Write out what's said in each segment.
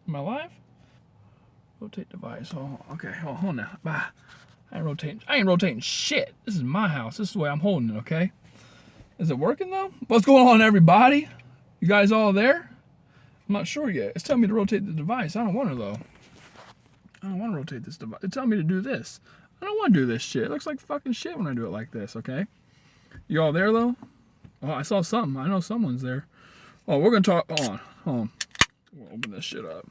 Am I live? Rotate device. Oh, okay. Hold on now. Bye. I ain't rotating shit. This is my house. This is the way I'm holding it, okay? Is it working though? What's going on, everybody? You guys all there? I'm not sure yet. It's telling me to rotate the device. I don't want to though. I don't want to rotate this device. It's telling me to do this. I don't want to do this shit. It looks like fucking shit when I do it like this, okay? You all there though? Oh, I saw something. I know someone's there. Oh, we're gonna talk. Hold on. Hold on. We'll open this shit up.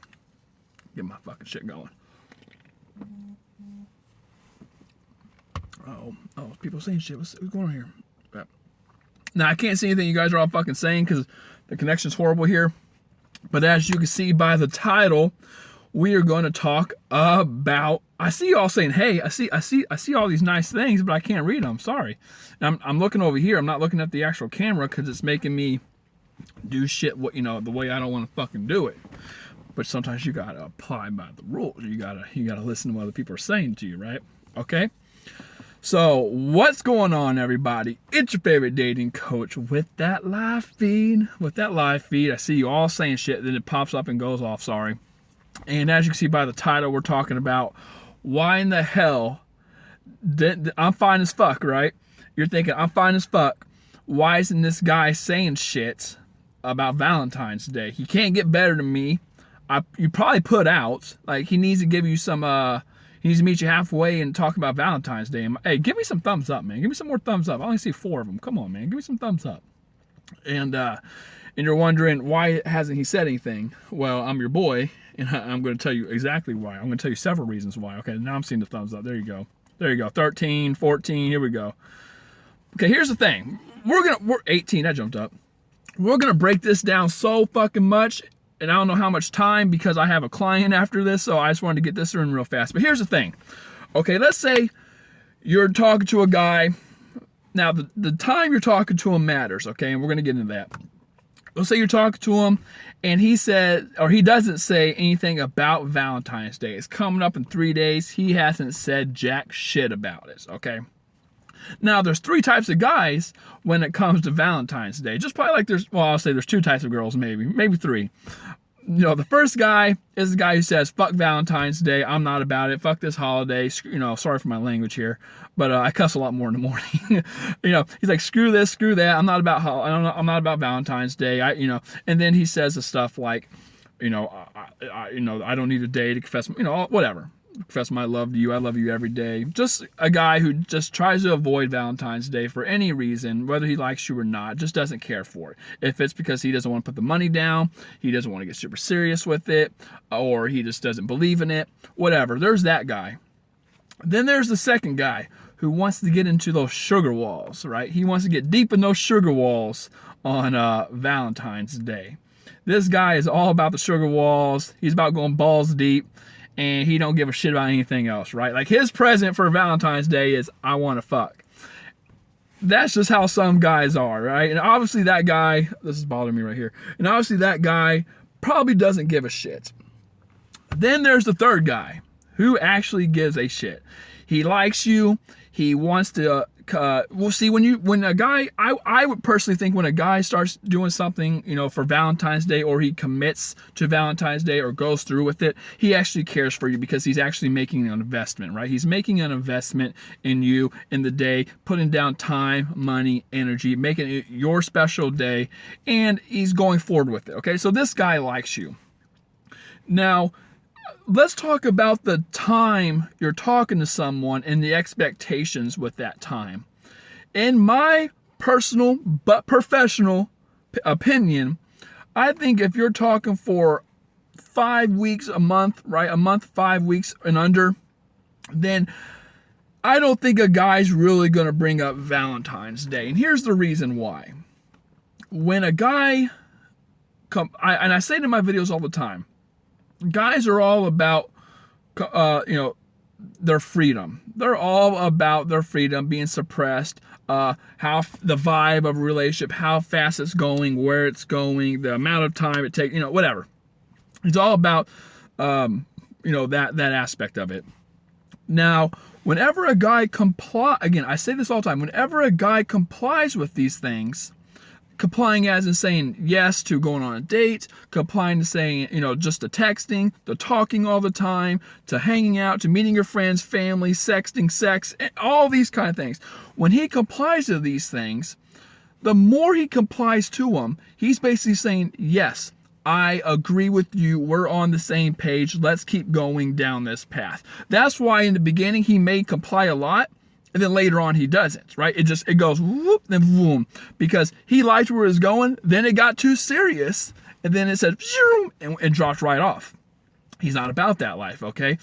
Get my fucking shit going. Oh, people saying shit. What's going on here? Now, I can't see anything you guys are all fucking saying because the connection's horrible here. But as you can see by the title, we are going to talk about. I see y'all saying, "Hey, I see all these nice things, but I can't read them." Sorry. I'm looking over here. I'm not looking at the actual camera because it's making me do shit the way I don't want to fucking do it. But sometimes you gotta apply by the rules. You gotta listen to what other people are saying to you, right? Okay. So what's going on, everybody? It's your favorite dating coach with that live feed. I see you all saying shit, then it pops up and goes off. Sorry. And as you can see by the title, we're talking about why in the hell I'm fine as fuck, right? You're thinking I'm fine as fuck. Why isn't this guy saying shit about Valentine's Day? He can't get better than me. You probably put out, like, he needs to give you some, he needs to meet you halfway and talk about Valentine's Day. Hey, give me some thumbs up, man. Give me some more thumbs up. I only see 4 of them. Come on, man. Give me some thumbs up. And you're wondering, why hasn't he said anything? Well, I'm your boy, and I'm going to tell you exactly why. I'm going to tell you several reasons why. Okay, now I'm seeing the thumbs up. There you go. 13, 14, here we go. Okay, here's the thing. We're 18, that jumped up. We're going to break this down so fucking much. And I don't know how much time because I have a client after this, so I just wanted to get this in real fast. But here's the thing. Okay, let's say you're talking to a guy. Now, the time you're talking to him matters, okay? And we're going to get into that. Let's say you're talking to him, and he said, or he doesn't say anything about Valentine's Day. It's coming up in 3 days. He hasn't said jack shit about it, okay? Now, there's 3 types of guys when it comes to Valentine's Day. Just probably like I'll say there's 2 types of girls, maybe 3. The first guy is the guy who says, fuck Valentine's Day, I'm not about it, fuck this holiday, sorry for my language here, but I cuss a lot more in the morning. He's like, screw this, screw that, I'm not about Valentine's Day, and then he says the stuff like, I don't need a day to confess, whatever. Confess my love to you. I love you every day. Just a guy who just tries to avoid Valentine's Day for any reason, whether he likes you or not, just doesn't care for it. If it's because he doesn't want to put the money down, he doesn't want to get super serious with it, or he just doesn't believe in it, whatever. There's that guy. Then there's the second guy who wants to get into those sugar walls, right? He wants to get deep in those sugar walls on Valentine's Day. This guy is all about the sugar walls. He's about going balls deep. And he don't give a shit about anything else, right? Like, his present for Valentine's Day is, I want to fuck. That's just how some guys are, right? And obviously that guy, this is bothering me right here, and obviously that guy probably doesn't give a shit. Then there's the third guy who actually gives a shit. He likes you. He wants to, we'll see, when a guy, I would personally think when a guy starts doing something, for Valentine's Day, or he commits to Valentine's Day or goes through with it, he actually cares for you because he's actually making an investment, right? He's making an investment in you, in the day, putting down time, money, energy, making it your special day, and he's going forward with it, okay? So this guy likes you. Now, let's talk about the time you're talking to someone and the expectations with that time. In my personal but professional opinion, I think if you're talking for 5 weeks, a month, right? A month, 5 weeks and under, then I don't think a guy's really going to bring up Valentine's Day. And here's the reason why. When a guy, I say it in my videos all the time, guys are all about, their freedom. They're all about their freedom being suppressed, how the vibe of a relationship, how fast it's going, where it's going, the amount of time it takes, whatever. It's all about, that aspect of it. Now, whenever a guy again, I say this all the time, whenever a guy complies with these things, complying as in saying yes to going on a date, complying to saying, just to texting, to talking all the time, to hanging out, to meeting your friends, family, sexting, sex, all these kind of things. When he complies to these things, the more he complies to them, he's basically saying, yes, I agree with you. We're on the same page. Let's keep going down this path. That's why in the beginning he may comply a lot, and then later on he doesn't, right? It goes whoop, then boom, because he liked where it was going. Then it got too serious, and then it said and dropped right off. He's not about that life, okay?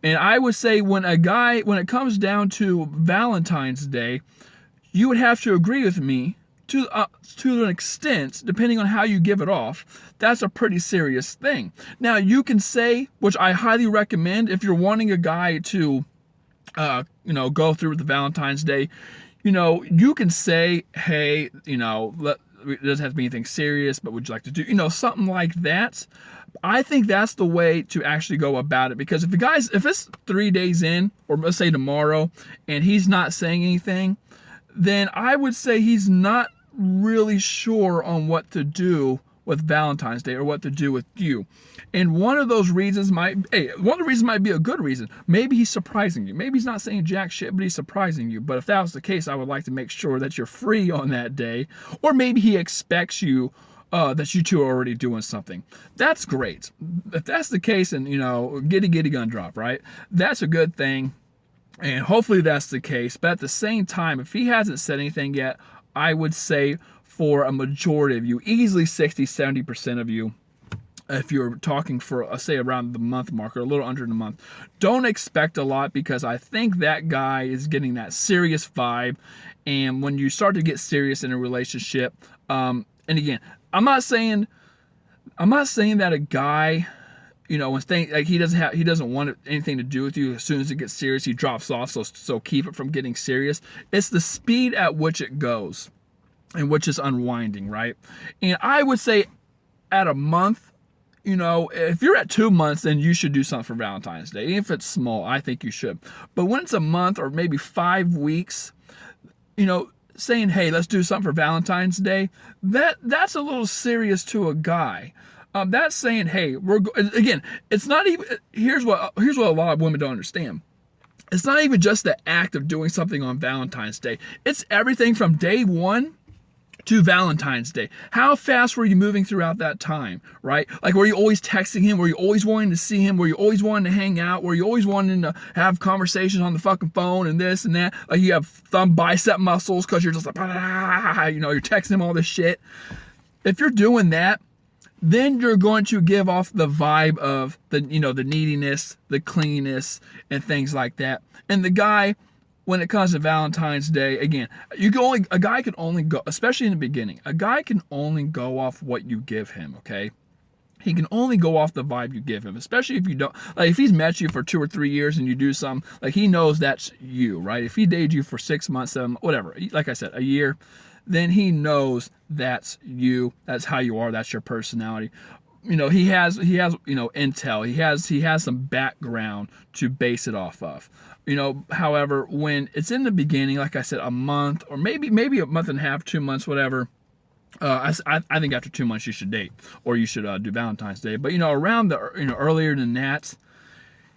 And I would say when it comes down to Valentine's Day, you would have to agree with me to an extent, depending on how you give it off. That's a pretty serious thing. Now you can say, which I highly recommend, if you're wanting a guy to go through with the Valentine's Day, you can say, hey, it doesn't have to be anything serious, but would you like to do, something like that. I think that's the way to actually go about it, because if it's 3 days in, or let's say tomorrow, and he's not saying anything, then I would say he's not really sure on what to do with Valentine's Day or what to do with you. And one of the reasons might be a good reason. Maybe he's surprising you. Maybe he's not saying jack shit, but he's surprising you. But if that was the case, I would like to make sure that you're free on that day. Or maybe he expects you that you two are already doing something. That's great. If that's the case, and giddy gun drop, right? That's a good thing. And hopefully that's the case. But at the same time, if he hasn't said anything yet, I would say for a majority of you, easily 60-70% of you, if you're talking for, say, around the month mark or a little under the month, don't expect a lot, because I think that guy is getting that serious vibe. And when you start to get serious in a relationship, and again, I'm not saying that a guy, when things like he doesn't want anything to do with you. As soon as it gets serious, he drops off. So keep it from getting serious. It's the speed at which it goes, and which is unwinding, right? And I would say at a month, if you're at 2 months, then you should do something for Valentine's Day. Even if it's small, I think you should. But when it's a month or maybe 5 weeks, saying, hey, let's do something for Valentine's Day, that's a little serious to a guy. That's saying, hey, again, it's not even, here's what a lot of women don't understand. It's not even just the act of doing something on Valentine's Day. It's everything from day one to Valentine's Day. How fast were you moving throughout that time, right? Like, were you always texting him? Were you always wanting to see him? Were you always wanting to hang out? Were you always wanting to have conversations on the fucking phone and this and that? Like, you have thumb bicep muscles because you're just like, you're texting him all this shit. If you're doing that, then you're going to give off the vibe of the neediness, the cleanliness, and things like that. And the guy, when it comes to Valentine's Day, again, a guy can only go, especially in the beginning, a guy can only go off what you give him, okay? He can only go off the vibe you give him, especially if you don't, like, if he's met you for 2 or 3 years and you do something, like, he knows that's you, right? If he dated you for 6 months, 7, whatever, like I said, a year, then he knows that's you, that's how you are, that's your personality. He has intel, he has some background to base it off of. However, when it's in the beginning, like I said, a month or maybe a month and a half, 2 months, whatever, I think after 2 months you should date, or you should do Valentine's Day. But around the earlier than that,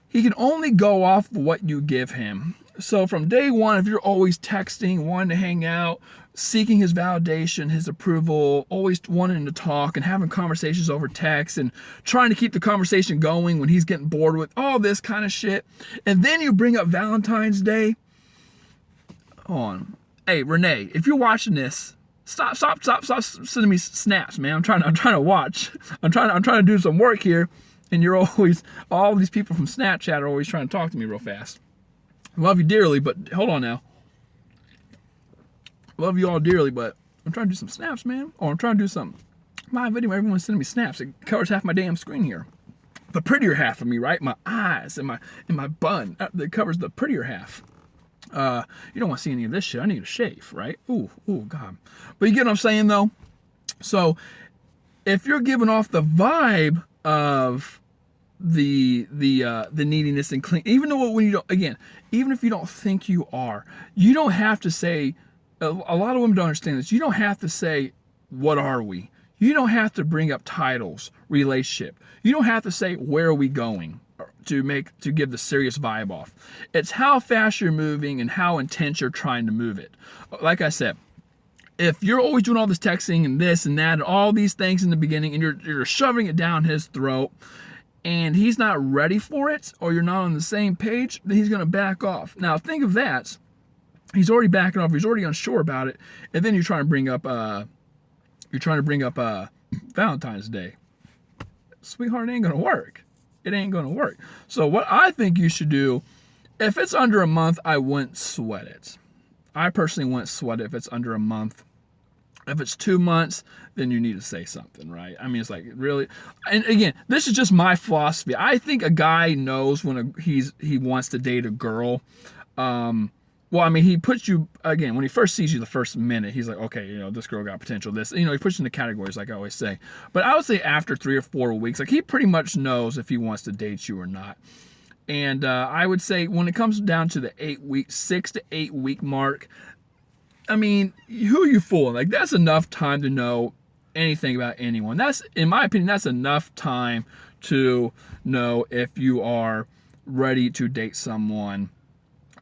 he can only go off what you give him. So from day one, if you're always texting, wanting to hang out, seeking his validation, his approval, always wanting to talk and having conversations over text and trying to keep the conversation going when he's getting bored with all this kind of shit, and then you bring up Valentine's Day, hold on. Hey, Renee, if you're watching this, stop sending me snaps, man. I'm trying to watch. I'm trying to do some work here, and you're always, all these people from Snapchat are always trying to talk to me real fast. I love you dearly, but hold on now. Love you all dearly, but I'm trying to do some snaps, man. Or I'm trying to do some live video where everyone's sending me snaps. It covers half my damn screen here. The prettier half of me, right? My eyes and my bun. That covers the prettier half. You don't want to see any of this shit. I need a shave, right? Ooh, God. But you get what I'm saying, though? So, if you're giving off the vibe of the neediness and clean, even though when you don't, again, even if you don't think you are, you don't have to say, a lot of women don't understand this, you don't have to say, what are we? You don't have to bring up titles, relationship. You don't have to say, where are we going, to give the serious vibe off. It's how fast you're moving and how intense you're trying to move it. Like I said, if you're always doing all this texting and this and that and all these things in the beginning, and you're shoving it down his throat, and he's not ready for it, or you're not on the same page, then he's going to back off. Now think of that. He's already backing off. He's already unsure about it, and then you're trying to bring up Valentine's Day. Sweetheart, it ain't gonna work. It ain't gonna work. So what I think you should do, if it's under a month, I wouldn't sweat it. I personally wouldn't sweat it if it's under a month. If it's 2 months, then you need to say something, right? I mean, it's like, really. And again, this is just my philosophy. I think a guy knows when he wants to date a girl. Well, I mean, he puts you, again, when he first sees you the first minute, he's like, okay, this girl got potential, this. He puts you into categories, like I always say. But I would say after 3 or 4 weeks, like, he pretty much knows if he wants to date you or not. And I would say when it comes down to the 6 to 8 week mark, I mean, who are you fooling? Like, that's enough time to know anything about anyone. That's, in my opinion, that's enough time to know if you are ready to date someone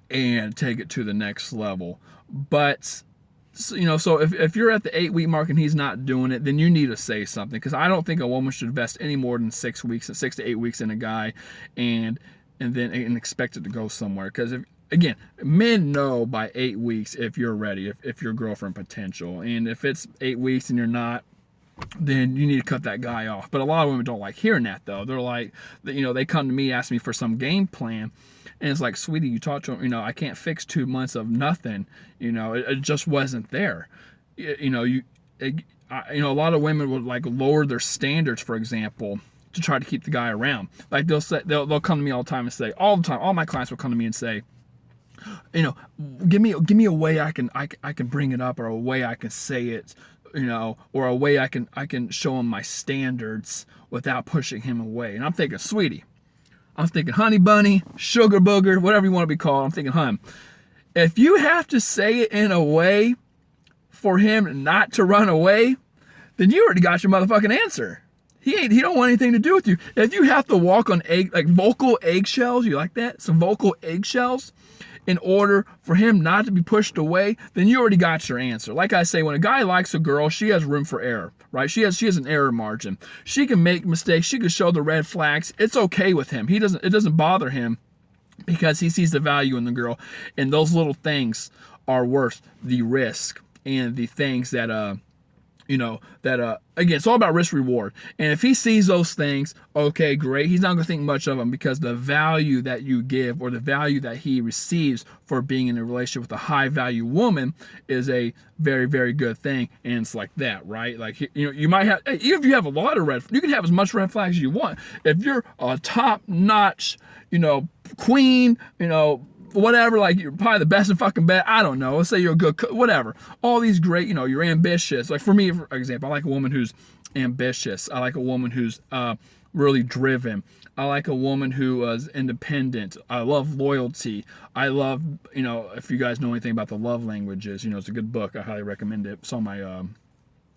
and take it to the next level. But so if you're at the 8 week mark and he's not doing it, then you need to say something, because I don't think a woman should invest any more than 6 to 8 weeks in a guy and expect it to go somewhere. Because again, men know by 8 weeks if you're ready, if you're girlfriend potential. And if it's 8 weeks and you're not, then you need to cut that guy off. But a lot of women don't like hearing that, though. They're like, they come to me, ask me for some game plan, and it's like, sweetie, you talked to him, I can't fix 2 months of nothing. It just wasn't there. A lot of women would like lower their standards, for example, to try to keep the guy around. Like they'll come to me all the time and say, all my clients will come to me and say, give me a way I can bring it up, or a way I can say it, or a way I can show him my standards without pushing him away. And I'm thinking, sweetie, I'm thinking honey bunny, sugar booger, whatever you want to be called. I'm thinking, hun, if you have to say it in a way for him not to run away, then you already got your motherfucking answer. He don't want anything to do with you. If you have to walk on vocal eggshells, you like that? Some vocal eggshells, in order for him not to be pushed away, then you already got your answer. Like I say, when a guy likes a girl, she has room for error, right? She has an error margin. She can make mistakes. She can show the red flags. It's okay with him. It doesn't bother him, because he sees the value in the girl, and those little things are worth the risk and the things that again, it's all about risk reward. And if he sees those things, okay, great. He's not going to think much of them, because the value that you give, or the value that he receives for being in a relationship with a high value woman, is a very, very good thing. And it's like that, right? Like, you might have, even if you have a lot of you can have as much red flags as you want. If you're a top notch, queen, whatever, like you're probably the best in fucking bed. I don't know. Let's say you're a good cook, whatever. All these great, you're ambitious. Like for me, for example, I like a woman who's ambitious. I like a woman who's really driven. I like a woman who is independent. I love loyalty. I love, if you guys know anything about the love languages, it's a good book. I highly recommend it. It's on my,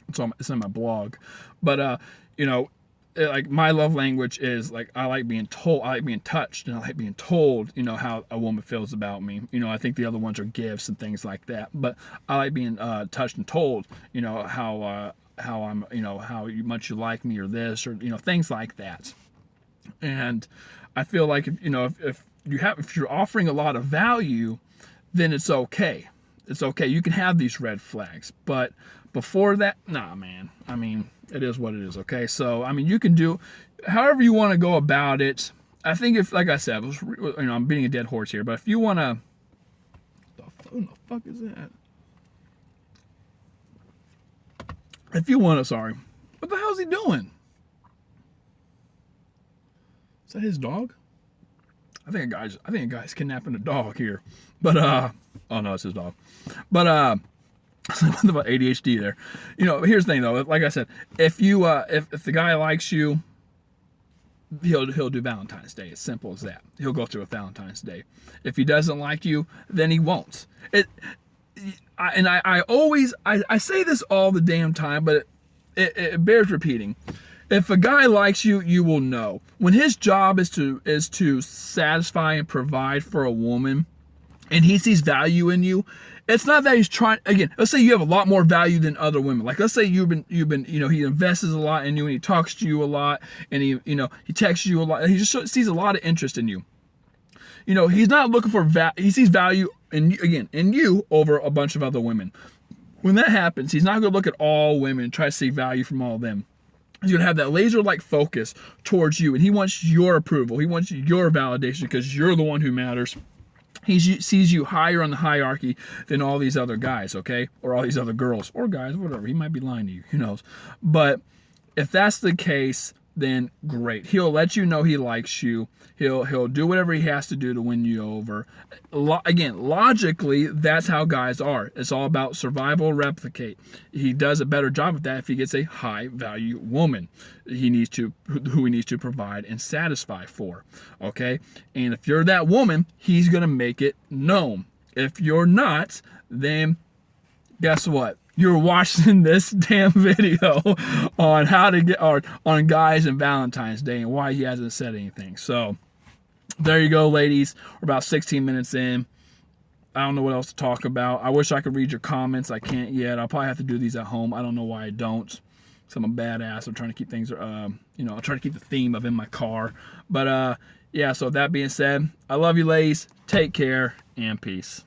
it's on my blog. But, like my love language is like, I like being told, I like being touched, and I like being told, how a woman feels about me. I think the other ones are gifts and things like that, but I like being touched and told, how I'm, how much you like me, or this, or things like that. And I feel like if you're offering a lot of value, then it's okay. It's okay. You can have these red flags, but before that, nah, man. I mean, it is what it is, okay? So, I mean, you can do however you want to go about it. I think if, like I said, I'm beating a dead horse here, but if you want to, what the fuck is that? If you want to, sorry, what the hell is he doing? Is that his dog? I think a guy's kidnapping a dog here, but oh no, it's his dog. But something about ADHD there. Here's the thing though. Like I said, if the guy likes you, he'll do Valentine's Day. As simple as that. He'll go through a Valentine's Day. If he doesn't like you, then he won't. I always say this all the damn time, but it bears repeating. If a guy likes you, you will know. When his job is to satisfy and provide for a woman, and he sees value in you, it's not that he's trying. Again, let's say you have a lot more value than other women. Like, let's say you've been, he invests a lot in you, and he talks to you a lot, and he texts you a lot. And he just sees a lot of interest in you. He's not looking for he sees value in you over a bunch of other women. When that happens, he's not going to look at all women and try to see value from all of them. He's going to have that laser-like focus towards you, and he wants your approval. He wants your validation because you're the one who matters. He sees you higher on the hierarchy than all these other guys, okay? Or all these other girls or guys, whatever. He might be lying to you. Who knows? But if that's the case, then great. He'll let you know he likes you. He'll do whatever he has to do to win you over. Again, logically, that's how guys are. It's all about survival, replicate. He does a better job of that if he gets a high-value woman who he needs to provide and satisfy for, okay? And if you're that woman, he's going to make it known. If you're not, then guess what? You're watching this damn video on how to get on guys and Valentine's Day and why he hasn't said anything. So there you go, ladies. We're about 16 minutes in. I don't know what else to talk about. I wish I could read your comments. I can't yet. I'll probably have to do these at home. I don't know why I don't. So I'm a badass. I'm trying to keep things, I'll try to keep the theme of in my car. But yeah, so that being said, I love you, ladies. Take care and peace.